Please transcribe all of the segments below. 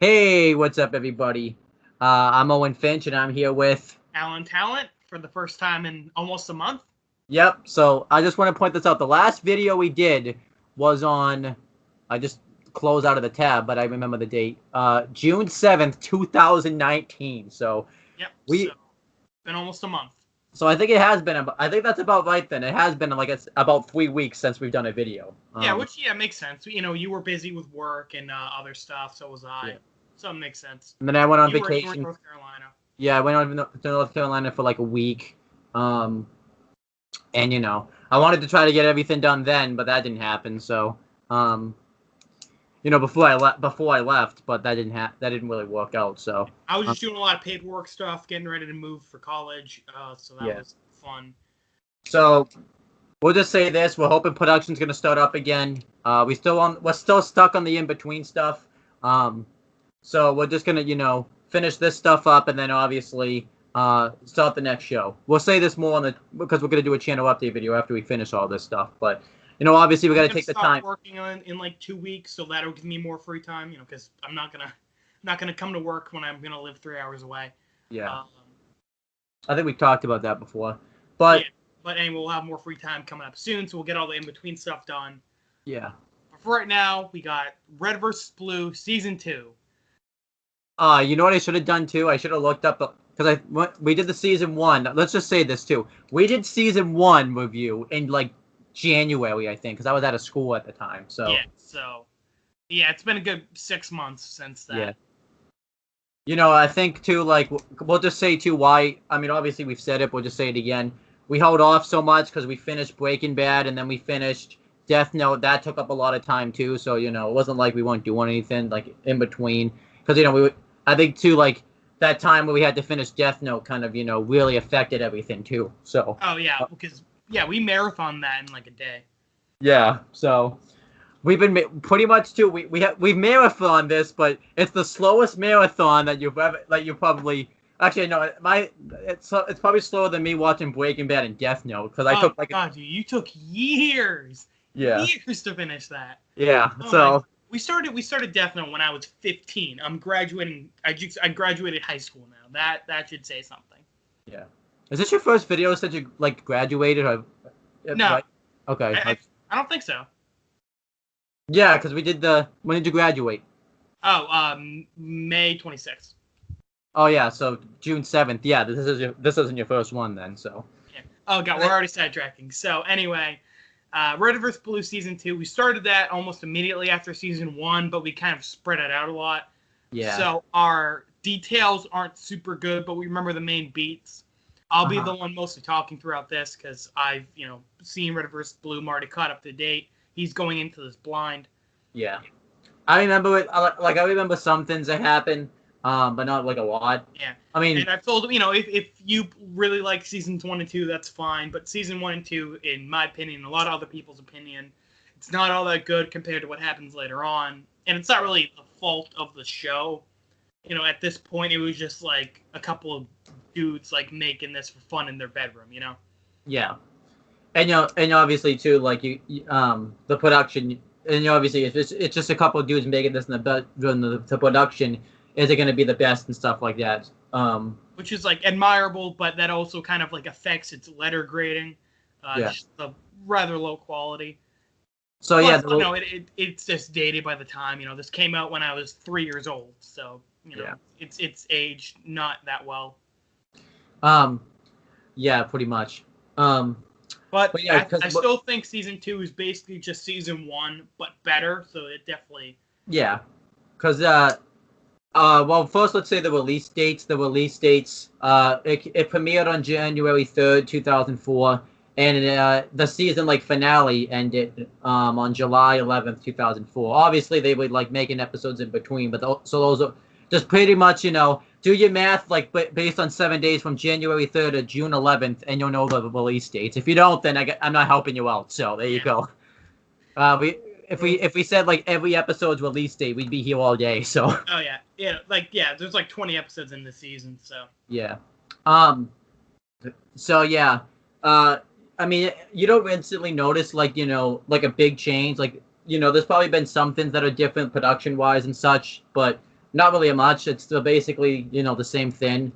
Hey, what's up, everybody? I'm Owen Finch, and I'm here with... Alan Talent for the first time in almost a month. Yep, so I just want to point this out. The last video we did was on... I just closed out of the tab, but I remember the date. June 7th, 2019. So Yep, so we... been almost a month. So I think it has been... I think that's about right then. It has been like about 3 weeks since we've done a video. Which makes sense. You were busy with work and other stuff, so was I. Yeah. So it makes sense. And then I went on You were in vacation. North Carolina. Yeah, I went on to North Carolina for like a week. And I wanted to try to get everything done then, but that didn't happen. So, before I left, but that didn't really work out. So I was just doing a lot of paperwork stuff, getting ready to move for college. So that was fun. So we'll just say this: we're hoping production's gonna start up again. We're still stuck on the in between stuff. So we're just gonna finish this stuff up, and then obviously start the next show. We'll say this more because we're gonna do a channel update video after we finish all this stuff. But obviously we gotta take the time. Working on in like 2 weeks, so that'll give me more free time. Because I'm not gonna come to work when I'm gonna live 3 hours away. Yeah. I think we talked about that before, but anyway, we'll have more free time coming up soon, so we'll get all the in between stuff done. Yeah. But for right now, we got Red vs. Blue Season 2. You know what I should have done too? I should have looked up because we did the season 1. Let's just say this too. We did season 1 review in like January, I think, because I was out of school at the time. So it's been a good 6 months since that. Yeah. I think too. Like we'll just say too why. I mean, obviously we've said it. We'll just say it again. We held off so much because we finished Breaking Bad and then we finished Death Note. That took up a lot of time too. So it wasn't like we weren't doing anything like in between because I think too, like that time where we had to finish Death Note kind of, really affected everything too. So. Oh yeah, because we marathoned that in like a day. Yeah. So we've been pretty much too. We've marathoned this, but it's the slowest marathon that you probably. Actually, no. It's probably slower than me watching Breaking Bad and Death Note because I took like. God, dude, you took years. Yeah. Years to finish that. Yeah. So. We started Death Note when I was 15. I'm graduating. I graduated high school now. That should say something. Yeah. Is this your first video since you graduated? Or, no. Right? Okay. I don't think so. Yeah, because we did when did you graduate? Oh, May 26th. Oh yeah, so June 7th. Yeah, this isn't your first one then. So. Yeah. Oh god, we're already sidetracking. So anyway. Red vs. Blue Season 2. We started that almost immediately after Season 1, but we kind of spread it out a lot. Yeah. So our details aren't super good, but we remember the main beats. I'll be the one mostly talking throughout this because I've, seen Red vs. Blue. I'm already caught up to date. He's going into this blind. Yeah. I remember it. I remember some things that happened, but not like a lot. Yeah. I mean, and I've told him, if you really like Seasons 1 and 2, that's fine. But Season 1 and 2, in my opinion, a lot of other people's opinion, it's not all that good compared to what happens later on. And it's not really the fault of the show. At this point, it was just like a couple of dudes like making this for fun in their bedroom. Yeah. And and obviously too, like the production, and obviously it's just a couple of dudes making this in the bedroom. The production. Is it going to be the best and stuff like that? Which is like admirable, but that also kind of like affects its letter grading. Just the rather low quality. So plus, it's just dated by the time. This came out when I was 3 years old, so it's aged not that well. Yeah, pretty much. But yeah, I still think Season 2 is basically just Season 1, but better. So it definitely. Yeah, because well, first let's say the release dates. The release dates. It premiered on January 3rd, 2004, and the season finale ended on July 11th, 2004. Obviously, they were making episodes in between, but so those are just pretty much do your math based on 7 days from January 3rd to June 11th, and you'll know the release dates. If you don't, then I'm not helping you out. So there you go. If we said every episode's release date, we'd be here all day. So. Oh yeah. There's 20 episodes in the season, so. Yeah. So yeah. I mean, you don't instantly notice a big change. There's probably been some things that are different production wise and such, but Not really much. It's still basically, you know, the same thing.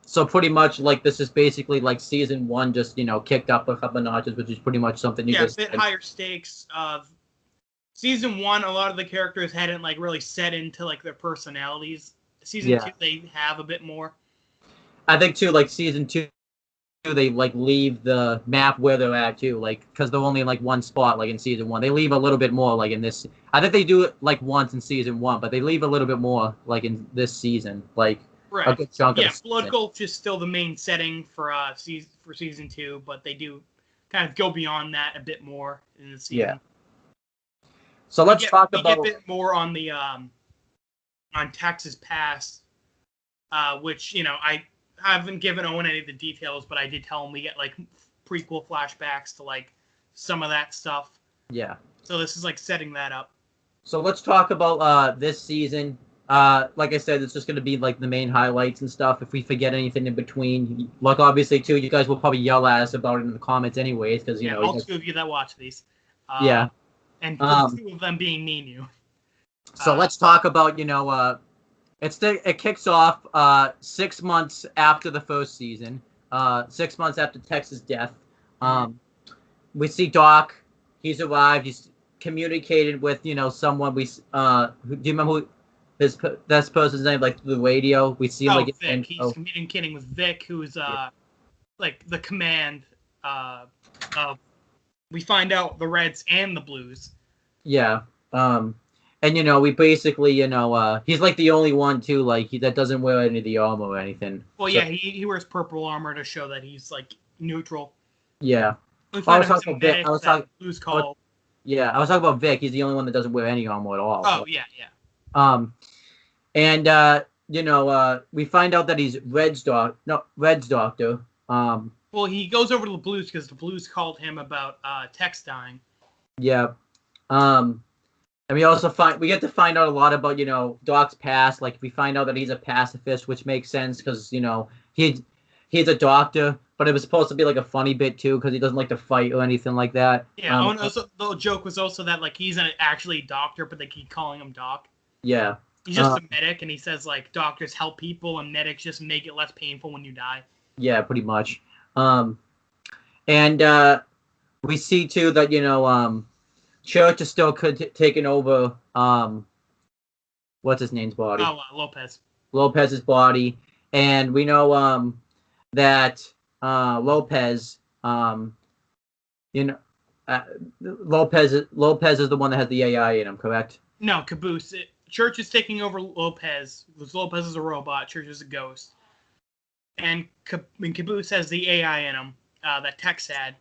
So pretty much like this is basically like season 1, just, you know, kicked up a couple notches, which is pretty much something you Yeah, a just bit higher stakes. Season 1, a lot of the characters hadn't like really set into like their personalities. Season 2, they have a bit more. I think too, like season 2, they like leave the map where they're at too, like because they're only in like one spot, like in season 1. They leave a little bit more, like in this. I think they do it like once in season 1, but they leave a little bit more, like in this season, like right. A good chunk yeah, of Blood Gulch is still the main setting for season 2, but they do kind of go beyond that a bit more in the season. Yeah. So let's talk about a bit more on the on Texas Pass, which, you know, I haven't given Owen any of the details, but I did tell him we get like prequel flashbacks to like some of that stuff. Yeah. So this is like setting that up. So let's talk about this season. Like I said, it's just going to be like the main highlights and stuff. If we forget anything in between, like obviously too, you guys will probably yell at us about it in the comments anyways, because you know. All 2 of you that watch these. Yeah. And 2 of them being me and you. So let's talk about, you know, it kicks off 6 months after the first season, 6 months after Tex's death. We see Doc. He's arrived. He's communicated with, you know, someone. Do you remember who this person's name? Like through the radio, we see like Vic. He's communicating with Vic, who's like the command. We find out the Reds and the Blues. Yeah. And, you know, we basically, you know, he's like the only one, too, like, that doesn't wear any of the armor or anything. Well, yeah, he wears purple armor to show that he's, like, neutral. Yeah. We find out some medic that Blues call. Yeah, I was talking about Vic. He's the only one that doesn't wear any armor at all. Oh, yeah. And, you know, we find out that he's Red's doctor. Well, he goes over to the Blues because the Blues called him about Tex dying. Yeah. And we get to find out a lot about, you know, Doc's past. Like, we find out that he's a pacifist, which makes sense because, you know, he's a doctor, but it was supposed to be like a funny bit too because he doesn't like to fight or anything like that. Yeah. Also, the joke was also that like he's not actually a doctor, but they keep calling him Doc. Yeah. He's just a medic, and he says like doctors help people, and medics just make it less painful when you die. Yeah, pretty much. And we see too that, you know, Church is still taking over, what's his name's body? Oh, Lopez. Lopez's body. And we know that Lopez, you know, Lopez is the one that has the AI in him, correct? No, Caboose. Church is taking over Lopez. Lopez is a robot. Church is a ghost. And Caboose has the AI in him that Tex had.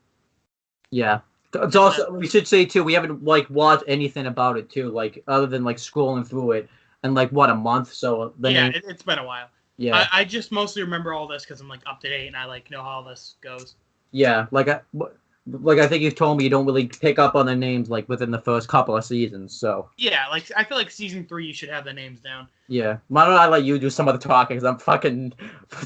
Yeah. It's also, we should say too, we haven't like watched anything about it too, like other than like scrolling through it in like what, a month. So it's been a while. Yeah, I just mostly remember all this because I'm like up to date and I like know how all this goes. Yeah, like I think you've told me you don't really pick up on the names like within the first couple of seasons. So yeah, like I feel like season 3 you should have the names down. Yeah, why don't I let you do some of the talking because I'm fucking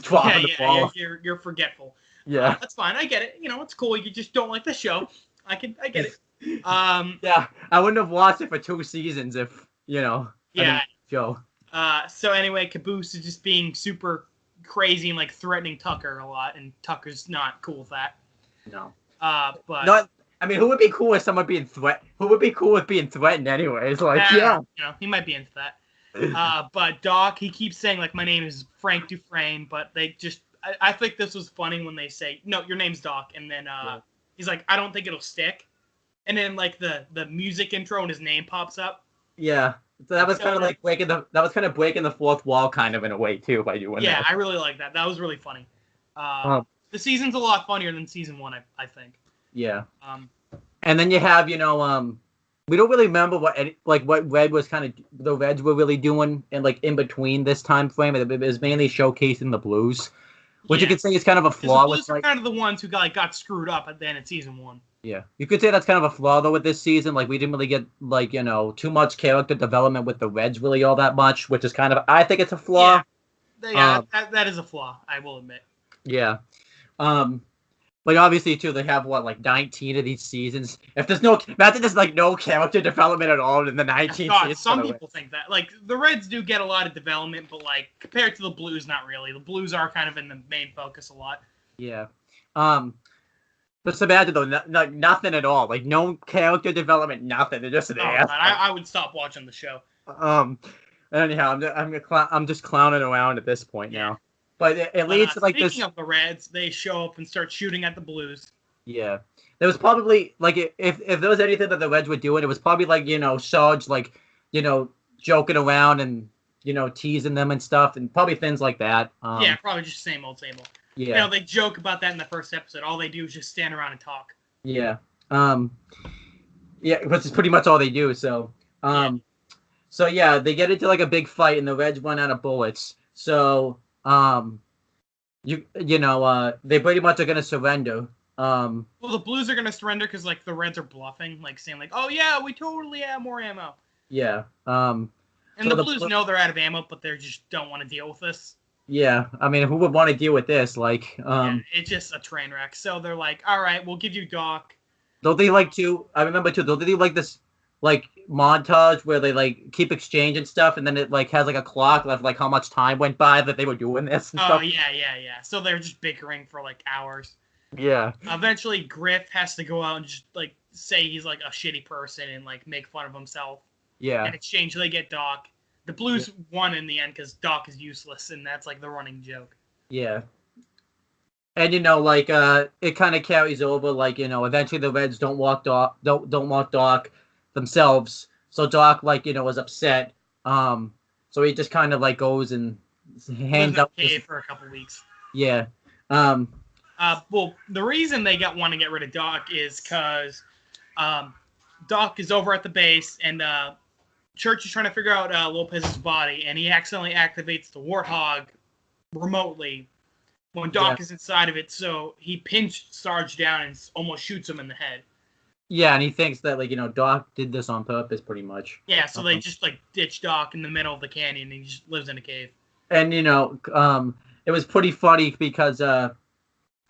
dropping the ball. Yeah, you're forgetful. Yeah, that's fine. I get it. You know, it's cool. You just don't like the show. I get it. Yeah, I wouldn't have watched it for 2 seasons if, you know. Yeah. Joe. So anyway, Caboose is just being super crazy and like threatening Tucker a lot, and Tucker's not cool with that. No. But no, I mean, who would be cool with someone being Who would be cool with being threatened anyways? Like, yeah. You know, he might be into that. But Doc, he keeps saying like, my name is Frank Dufresne, but they just, I think this was funny when they say, no, your name's Doc, and then he's like, I don't think it'll stick. And then like the music intro and his name pops up. Yeah. So that was kind of like breaking the fourth wall kind of in a way too by doing that. Yeah, I really like that. That was really funny. The season's a lot funnier than season 1, I think. Yeah. And then you have, you know, we don't really remember what Red was the Reds were really doing and like in between this time frame. It was mainly showcasing the Blues. Which you could say is kind of a flaw. The Blues are kind of the ones who got screwed up at the end of season 1. Yeah, you could say that's kind of a flaw though with this season. Like we didn't really get like, you know, too much character development with the Reds really all that much, which is kind of, I think it's a flaw. Yeah, that is a flaw. I will admit. Yeah, Like, obviously, too, they have, what, like, 19 of these seasons? If there's no... Imagine there's, like, no character development at all in the 19 God, seasons. some people think that. Like, the Reds do get a lot of development, but, like, compared to the Blues, not really. The Blues are kind of in the main focus a lot. Yeah. But Sebastian, though, nothing at all. Like, no character development, nothing. They're just an ass. God, I would stop watching the show. Anyhow, I'm just clowning around at this point now. But it leads to, like, this... Speaking of the Reds, they show up and start shooting at the Blues. Yeah. There was probably, like, if there was anything that the Reds were doing, it was probably, like, Sarge, like, joking around and, teasing them and stuff, and probably things like that. Yeah, probably just same old, same old. Yeah. They joke about that in the first episode. All they do is just stand around and talk. Yeah. Yeah, which is pretty much all they do, so... So, yeah, they get into, like, a big fight, and the Reds run out of bullets. So, they pretty much are going to surrender. Well, the Blues are going to surrender because, like, the Reds are bluffing, like, saying, like, oh, yeah, we totally have more ammo. Yeah. And so the Blues know they're out of ammo, but they just don't want to deal with this. Yeah, I mean, who would want to deal with this? Like, it's just a train wreck. So they're like, all right, we'll give you Doc. Don't they like to... I remember, too, don't they do, like, this... like montage where they like keep exchanging stuff and then it like has like a clock of like how much time went by that they were doing this and stuff. Yeah. So they're just bickering for like hours. Yeah. Eventually Griff has to go out and just like say he's like a shitty person and like make fun of himself. Yeah. In exchange they get Doc. The Blues won in the end because Doc is useless and that's like the running joke. Yeah. And like it kind of carries over, like, eventually the Reds don't want Doc themselves, so Doc, like, was upset, so he just kind of like goes and hangs out for a couple weeks. Yeah. Well, the reason they want to get rid of Doc is because Doc is over at the base and Church is trying to figure out Lopez's body, and he accidentally activates the Warthog remotely when Doc is inside of it, so he pinched Sarge down and almost shoots him in the head. Yeah, and he thinks that, like, Doc did this on purpose, pretty much. Yeah, so they just, like, ditch Doc in the middle of the canyon, and he just lives in a cave. And, it was pretty funny because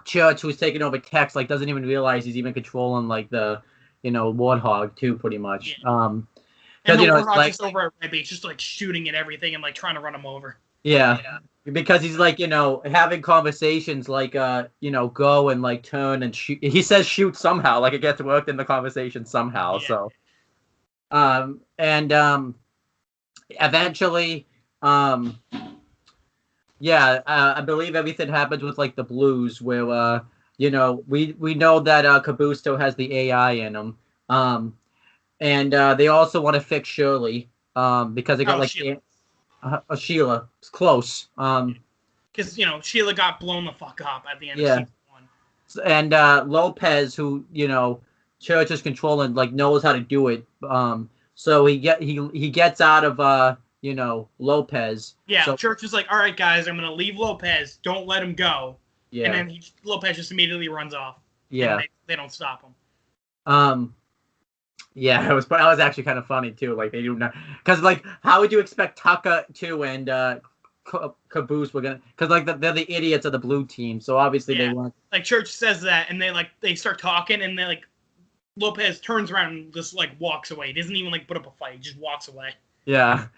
Church, who's taking over Tex, like, doesn't even realize he's even controlling, like, the, Warthog, too, pretty much. Yeah. And the Warthog's just over at Red Beach, just, like, shooting at everything and, like, trying to run him over. Yeah. Because he's like, having conversations like, go and like turn and shoot. He says shoot somehow, like it gets worked in the conversation somehow. Yeah. So, eventually, I believe everything happens with like the Blues where, we know that Caboose still has the AI in him. And they also want to fix Shirley, because they got Sheila. It's close. Because, Sheila got blown the fuck up at the end of season 1. And Lopez, who, Church is controlling, like, knows how to do it. So he gets out of, Lopez. Yeah, so, Church is like, all right, guys, I'm going to leave Lopez. Don't let him go. Yeah. And then Lopez just immediately runs off. Yeah. They don't stop him. Yeah, that was actually kind of funny too. Like they do not, because like how would you expect Tucker to and Caboose were gonna? Because like they're the idiots of the blue team, so obviously they want. Like Church says that, and they start talking, and they like Lopez turns around and just like walks away. He doesn't even like put up a fight. He just walks away. Yeah.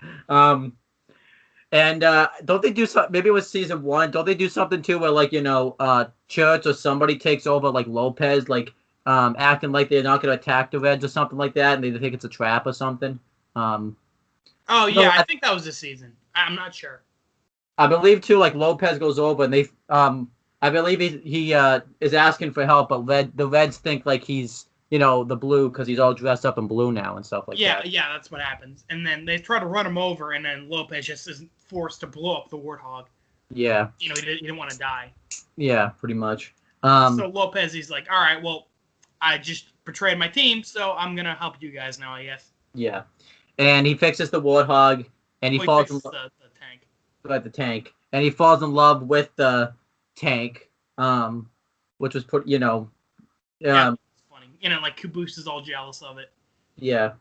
And don't they do something? Maybe it was season 1. Don't they do something too where like Church or somebody takes over like Lopez like. Acting like they're not going to attack the Reds or something like that, and they think it's a trap or something. I think that was this season. I'm not sure. I believe too, like Lopez goes over, and they, I believe he is asking for help, but the Reds think like he's, the blue because he's all dressed up in blue now and stuff like that. Yeah, that's what happens. And then they try to run him over, and then Lopez just is forced to blow up the Warthog. Yeah. He didn't want to die. Yeah, pretty much. So Lopez, he's like, all right, well, I just betrayed my team, so I'm going to help you guys now, I guess. Yeah. And he fixes the Warthog, and he falls in love the tank. With the tank. And he falls in love with the tank, which was put, yeah, it's funny. Like Caboose is all jealous of it. Yeah.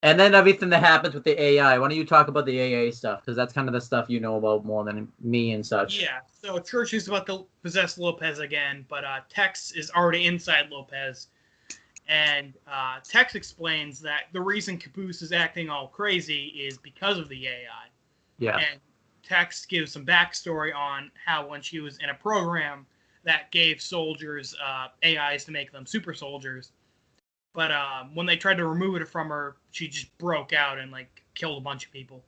And then everything that happens with the AI. Why don't you talk about the AA stuff? Because that's kind of the stuff you know about more than me and such. Yeah, so Church is about to possess Lopez again, but Tex is already inside Lopez. And Tex explains that the reason Caboose is acting all crazy is because of the AI. Yeah. And Tex gives some backstory on how when she was in a program that gave soldiers AIs to make them super soldiers, but when they tried to remove it from her, she just broke out and like killed a bunch of people.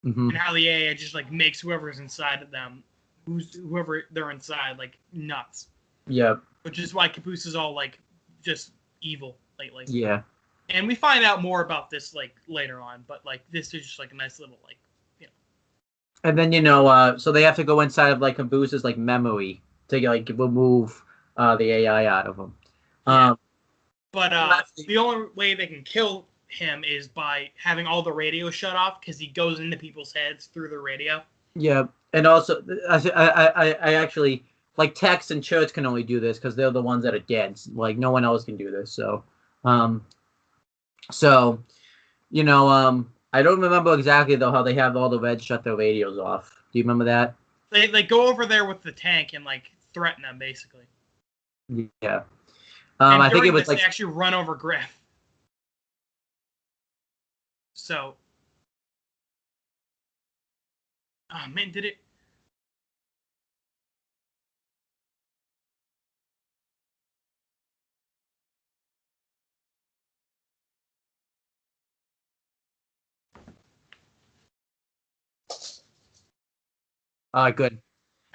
Mm-hmm. And how the AI just like makes whoever's inside of them, whoever they're inside, like nuts. Yeah. Which is why Caboose is all like just evil lately. Yeah. And we find out more about this like later on, but like this is just like a nice little like, you know. And then so they have to go inside of like Caboose's like memory to like remove the AI out of him. Yeah. But the only way they can kill him is by having all the radio shut off because he goes into people's heads through the radio. Yeah, and also I actually like Tex and Church can only do this because they're the ones that are dead. Like no one else can do this. So, I don't remember exactly though how they have all the Reds shut their radios off. Do you remember that? They go over there with the tank and like threaten them basically. Yeah. And I think it was they like actually run over Griff. So, oh man, did it? good.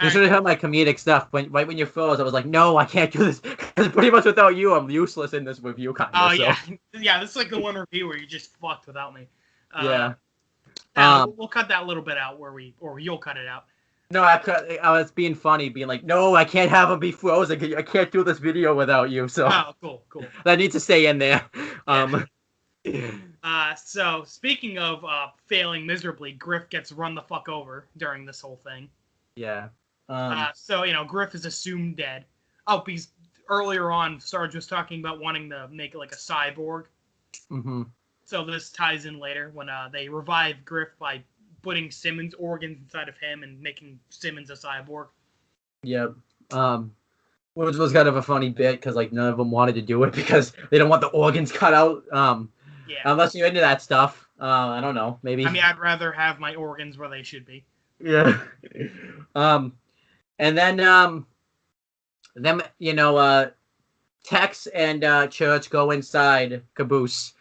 You should have heard my comedic stuff right when you froze. I was like, no, I can't do this because pretty much without you, I'm useless in this review kind of. Oh yeah, yeah. This is like the one review where you just fucked without me. Yeah. We'll cut that little bit out or you'll cut it out. No, I was being funny, being like, no, I can't have him be frozen. I can't do this video without you. So. Oh, cool. That needs to stay in there. So speaking of failing miserably, Griff gets run the fuck over during this whole thing. Yeah. So Griff is assumed dead. Oh, because earlier on, Sarge was talking about wanting to make it like a cyborg. Mm-hmm. So this ties in later when they revive Griff by putting Simmons' organs inside of him and making Simmons a cyborg. Yep. Which was kind of a funny bit because like none of them wanted to do it because they don't want the organs cut out. Yeah. Unless you're into that stuff. I don't know. Maybe. I mean, I'd rather have my organs where they should be. Yeah. And then Tex and Church go inside Caboose.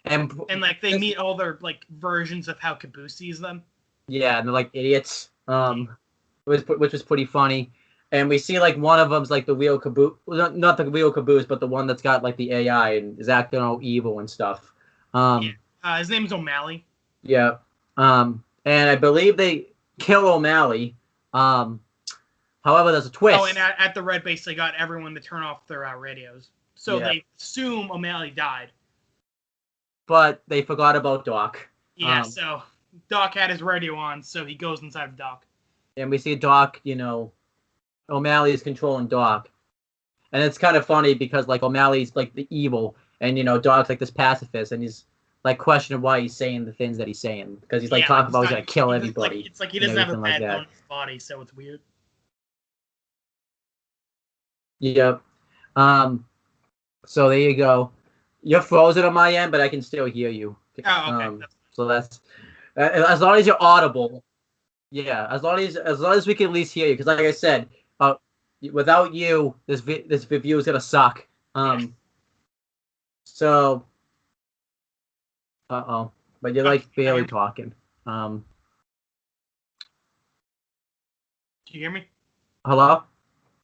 And like they meet all their like versions of how Caboose sees them. Yeah, and they're like idiots. Which was pretty funny. And we see like one of them's like the real Caboose, not the real Caboose, but the one that's got like the AI and is acting all evil and stuff. His name's O'Malley. Yeah. And I believe they kill O'Malley. However, there's a twist. Oh, and at the Red Base, they got everyone to turn off their radios. So they assume O'Malley died. But they forgot about Doc. Yeah, so Doc had his radio on, so he goes inside of Doc. And we see Doc, O'Malley is controlling Doc. And it's kind of funny because, like, O'Malley's, like, the evil. And, Doc's, like, this pacifist. And he's, like, questioning why he's saying the things that he's saying. Because he's, like, talking about he's going to kill everybody. It's like he doesn't have a bad bone in his body, so it's weird. Yep. So there you go. You're frozen on my end, but I can still hear you. Oh, okay. So that's as long as you're audible. Yeah, as long as we can at least hear you, because like I said, without you, this review is gonna suck. So, but you're like barely talking. Can you hear me? Hello?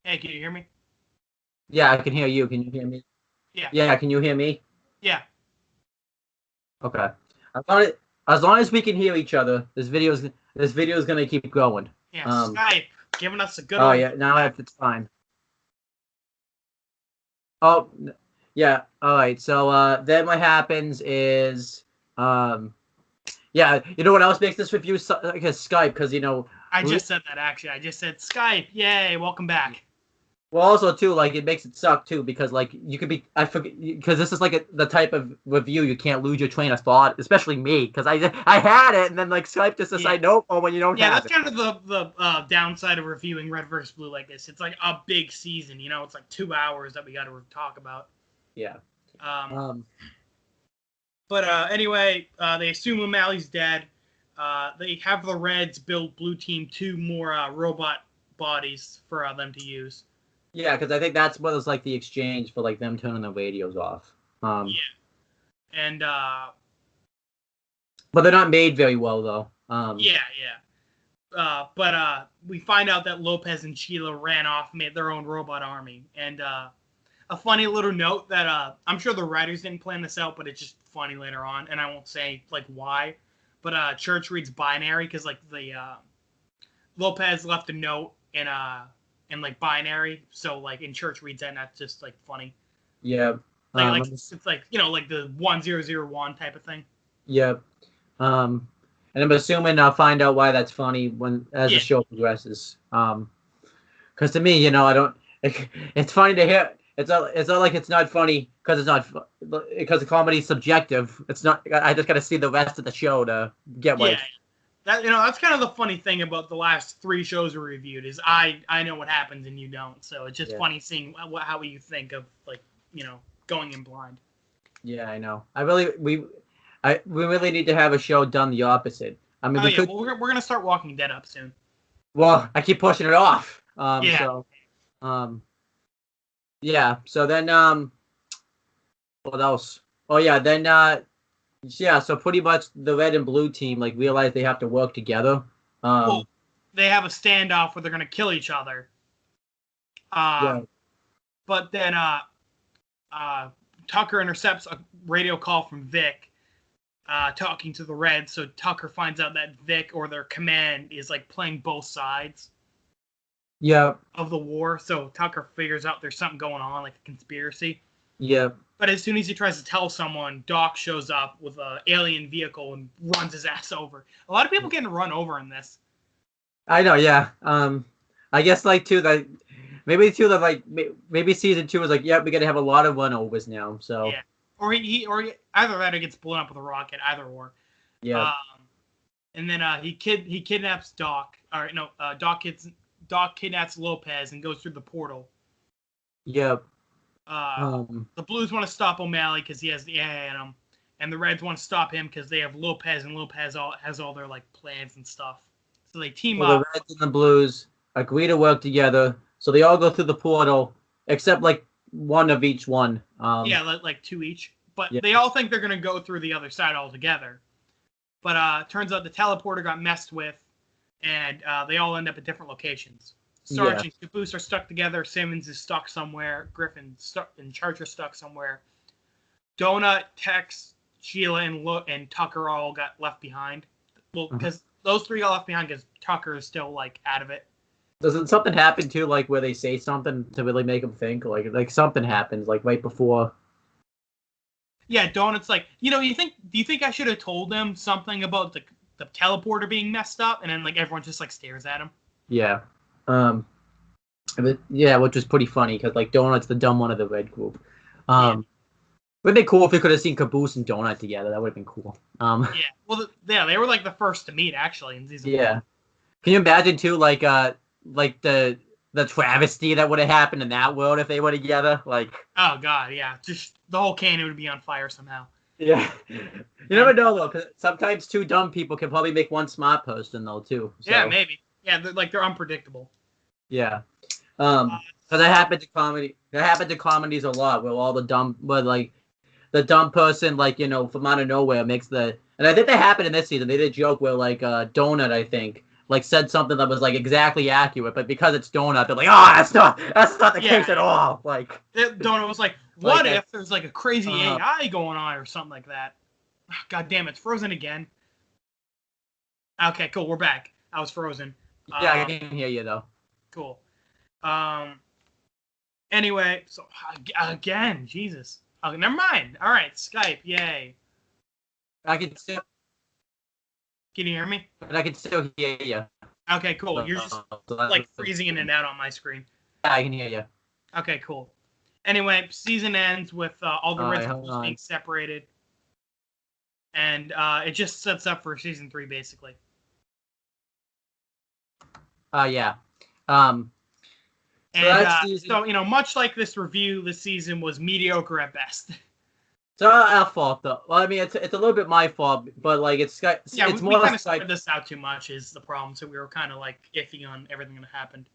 Hey, can you hear me? Yeah, I can hear you. Can you hear me? Yeah. Yeah, can you hear me? Yeah. Okay. As long as we can hear each other, this video is gonna keep going. Yeah, Skype giving us a good. Oh yeah, now it's fine. Oh yeah, all right. So then what happens is yeah, you know what else makes this review like a Skype because I just said that actually. I just said Skype. Yay, welcome back. Well, also too, like it makes it suck too because like you could be I forget because this is like the type of review you can't lose your train of thought, especially me because I had it and then like Skype just Yeah. decide nope when you don't Yeah, have that's it. kind of the downside of reviewing Red vs. Blue like this. It's like a big season, you know. It's like 2 hours that we got to talk about. Yeah. Um, But anyway, they assume O'Malley's dead. They have the Reds build Blue Team 2 more robot bodies for them to use. Yeah, because I think that's what was like the exchange for like them turning the radios off. Yeah. And but they're not made very well though. yeah. But we find out that Lopez and Sheila ran off, made their own robot army. And a funny little note that I'm sure the writers didn't plan this out, but it's just funny later on, and I won't say like why. But Church reads binary because like the Lopez left a note in like binary, so like in Church reads that, and that's just like funny. Yeah. Like it's like like the 1001 type of thing. Yeah. And I'm assuming I'll find out why that's funny as the show progresses. Because to me, I don't. It's funny to hear. It's not like it's not funny because the comedy's subjective. It's not. I just got to see the rest of the show to get what. Yeah, that's kind of the funny thing about the last 3 shows we reviewed is I know what happens and you don't. So it's just funny seeing how you think of like going in blind. Yeah, I know. We really need to have a show done the opposite. I mean, we're gonna start Walking Dead up soon. Well, I keep pushing it off. Yeah. Yeah. So then, what else? Oh yeah. Then, yeah. So pretty much the red and blue team like realize they have to work together. Well, they have a standoff where they're gonna kill each other. Yeah. But then, Tucker intercepts a radio call from Vic, talking to the Reds. So Tucker finds out that Vic or their command is like playing both sides. Yeah. Of the war, so Tucker figures out there's something going on, like a conspiracy. Yeah. But as soon as he tries to tell someone, Doc shows up with an alien vehicle and runs his ass over. A lot of people getting run over in this. I know, yeah. I guess like maybe season 2 was like, yeah, we gotta have a lot of run overs now. So yeah, or he either that or gets blown up with a rocket, either or. Yeah. And then he kidnaps Doc. Or no, Doc kidnaps Lopez and goes through the portal. Yep. The Blues want to stop O'Malley because he has the AI in him, and the Reds want to stop him because they have Lopez, and Lopez has all their like plans and stuff. So they team up. The Reds and the Blues agree to work together, so they all go through the portal, except like one of each one. Yeah, like 2 each, but they all think they're gonna go through the other side altogether. But turns out the teleporter got messed with. And they all end up at different locations. Sarge and Caboose are stuck together. Simmons is stuck somewhere. Griffin and Charger stuck somewhere. Donut, Tex, Sheila, and Tucker all got left behind. Well, because those 3 got left behind because Tucker is still like out of it. Doesn't something happen too, like where they say something to really make them think, like something happens, like right before? Yeah, Donut's like, do you think I should have told them something about the teleporter being messed up, and then like everyone just like stares at him. Yeah, which was pretty funny because like Donut's the dumb one of the red group. Would have been cool if we could have seen Caboose and Donut together. That would have been cool. Well, they were like the first to meet actually in season 1. Can you imagine too, like the travesty that would have happened in that world if they were together? Like, oh god, yeah, just the whole canyon would be on fire somehow. Yeah. You never know, though, because sometimes 2 dumb people can probably make 1 smart person, though, too. So. Yeah, maybe. Yeah, they're unpredictable. Yeah. Because that happened to comedy. That happened to comedies a lot, where all the dumb person, like, from out of nowhere makes the... And I think that happened in this season. They did a joke where, like, Donut, I think, like, said something that was, like, exactly accurate, but because it's Donut, they're like, that's not the case at all. Like... Donut was like, what if there's, like, a crazy AI going on or something like that? God damn, it's frozen again. Okay, cool, we're back. I was frozen. Yeah, I can hear you, though. Cool. Anyway, so, again, Jesus. Okay, never mind. All right, Skype, yay. I can still... Can you hear me? But I can still hear you. Okay, cool. You're just, like, freezing in and out on my screen. Yeah, I can hear you. Okay, cool. Anyway, season ends with all the Red hold Schools on. being separated, and it just sets up for season 3 basically. Yeah. So And that's season. so you know, much like this review, this season was mediocre at best. So our fault though. Well, I mean, it's a little bit my fault, but like it's Yeah, it's we more kind of Skype. spread this out too much is the problem. So we were kind of like iffy on everything that happened.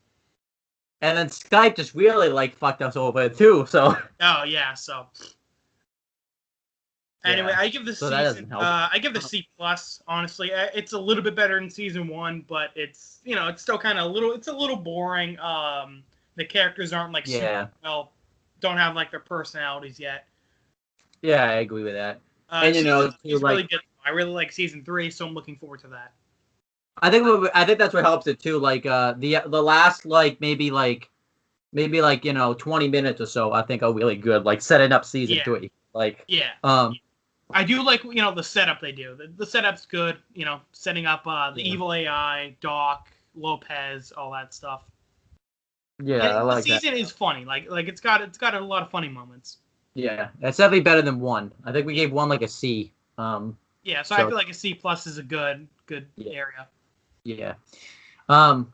And then Skype just really like fucked us over too. So. Oh yeah, so. Anyway, Yeah. I give this So that doesn't season. help. I give the C plus. Honestly, it's a little bit better than season 1, but it's it's still kind of a little. It's a little boring. The characters aren't like super well, don't have like their personalities yet. Yeah, I agree with that. And Season 3 is like, really good. I really like season 3, so I'm looking forward to that. I think that's what helps it too. Like the last like maybe 20 minutes or so I think are really good. Like setting up season 3. Like I do like the setup they do. The setup's good. Setting up the evil AI, Doc, Lopez, all that stuff. Yeah, and I like the season is funny. Like it's got a lot of funny moments. Yeah, it's definitely better than 1. I think we gave 1 like a C. Yeah, so I feel like a C plus is a good area. Yeah. So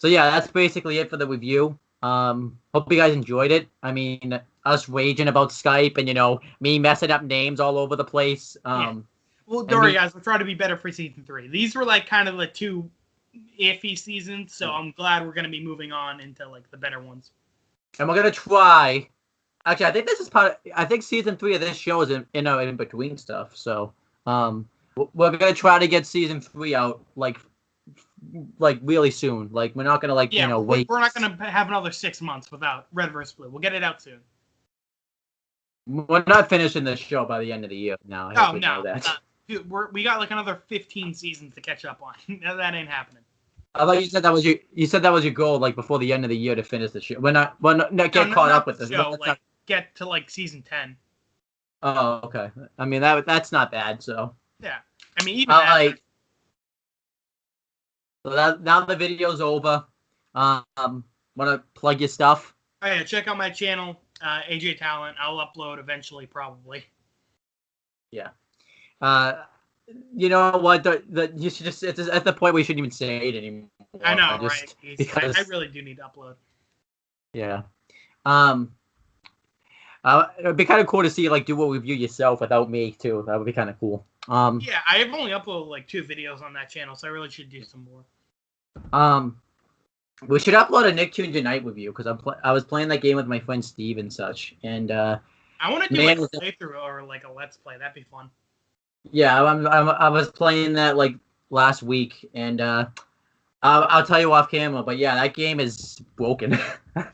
yeah, that's basically it for the review. Hope you guys enjoyed it. I mean, us raging about Skype and me messing up names all over the place. Well, don't worry, guys. We'll try to be better for season 3. These were like kind of the 2 iffy seasons, so I'm glad we're gonna be moving on into like the better ones. And we're gonna try. Actually, I think this is I think season 3 of this show is in between stuff. So, we're gonna try to get season 3 out like really soon. Like we're not gonna wait. We're not gonna have another 6 months without Red vs. Blue. We'll get it out soon. We're not finishing this show by the end of the year. Now, I hope you know that. Dude, we got like another 15 seasons to catch up on. That ain't happening. I thought you said that was your goal, like before the end of the year to finish the show. We're not get caught up with this. Show, like get to like season 10. Oh, okay. I mean that's not bad. So yeah, I mean even So now the video's over. Wanna plug your stuff? Oh yeah, check out my channel, AJ Talent. I'll upload eventually, probably. Yeah. You know what? You should just it's at the point where you shouldn't even say it anymore. I know, right? Because I really do need to upload. Yeah. It'd be kind of cool to see like do a review yourself without me too. That would be kind of cool. Yeah, I've only uploaded like 2 videos on that channel, so I really should do some more. We should upload a Nicktoons Unite review because I was playing that game with my friend Steve and such, and I want to do like a playthrough or like a let's play. That'd be fun. Yeah, I was playing that like last week, and I'll tell you off camera, but yeah, that game is broken.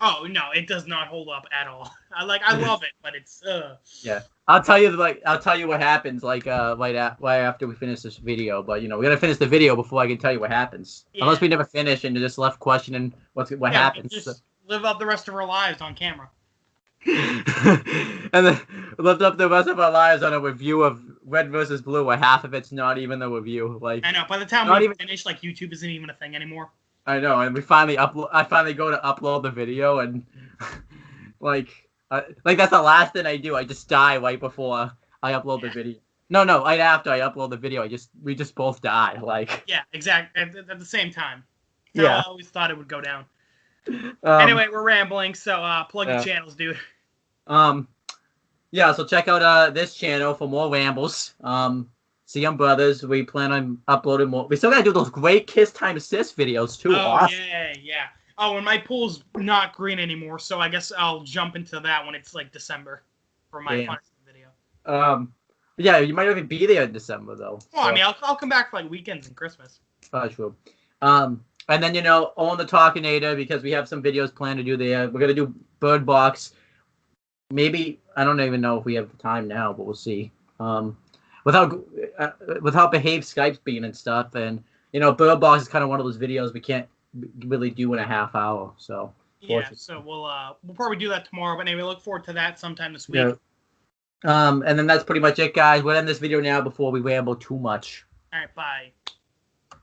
Oh no, it does not hold up at all. I love it, but it's Yeah, I'll tell you what happens right after we finish this video. But we gotta finish the video before I can tell you what happens. Yeah. Unless we never finish and you're just left questioning what happens. Just live out the rest of our lives on camera. And then live up the rest of our lives on a review of Red vs. Blue, where half of it's not even the review. Like I know. By the time we finish, like YouTube isn't even a thing anymore. I know, and I finally go to upload the video, and like that's the last thing I do. I just die right before I upload the video. No, right after I upload the video, we just both die. Like yeah, exactly at the same time. Yeah, I always thought it would go down. Anyway, we're rambling, so plug your channels, dude. Yeah, so check out this channel for more rambles. CM Brothers, we plan on uploading more. We still gotta do those great Kiss Time Assist videos too. Oh awesome. yeah. Oh, and my pool's not green anymore, so I guess I'll jump into that when it's like December for my fun video. Yeah, you might even be there in December though. Well, so. I mean, I'll come back for like weekends and Christmas. Oh, true. And then on the Talkinator, because we have some videos planned to do there. We're gonna do Bird Box. Maybe I don't even know if we have time now, but we'll see. With how behaved Skype's being and stuff, and Bird Box is kind of one of those videos we can't really do in a half hour. So yeah, so we'll probably do that tomorrow. But anyway, look forward to that sometime this week. Yeah. And then that's pretty much it, guys. We'll end this video now before we ramble too much. All right, bye.